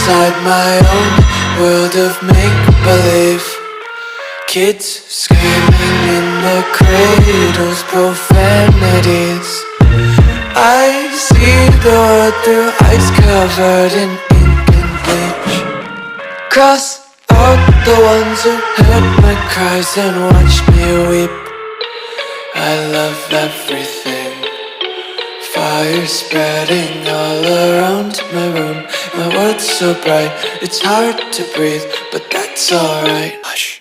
inside my own world of make-believe. Kids screaming in their cradles, profanities. I see the world through ice covered in ink and bleach. Cross out the ones who heard my cries and watched me weep. I love everything. Fire spreading all around my room. My world's so bright, it's hard to breathe, but that's alright. Hush.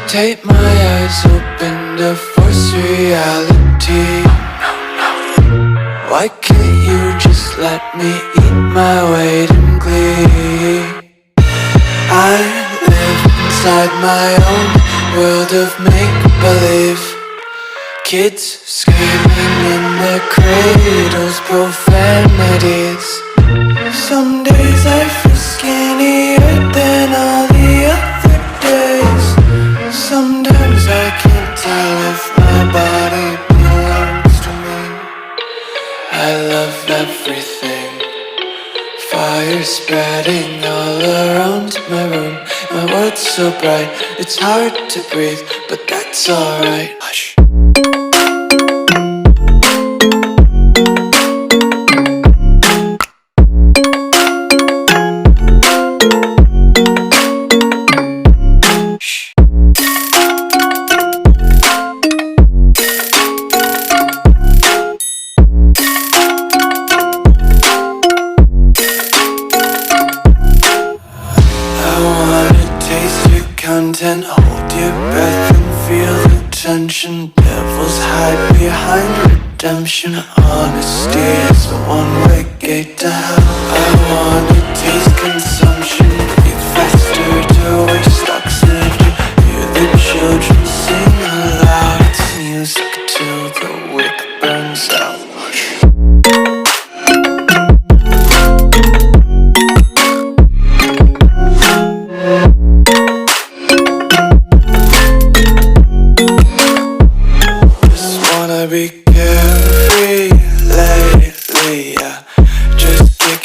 Take my eyes open to force reality. Why can't you just let me eat my weight in glee? I live inside my own world of make-believe. Kids screaming in their cradles, profanities. Some days I feel skinnier than all the other days. Sometimes I can't tell if my body belongs to me. I love everything. Fire spreading all around my room. My world's so bright, it's hard to breathe, but that's alright. Hush. Content, hold your breath and feel the tension. Devils hide behind redemption. Honesty is a one-way gate to hell. I wanna taste consumption, breathe faster to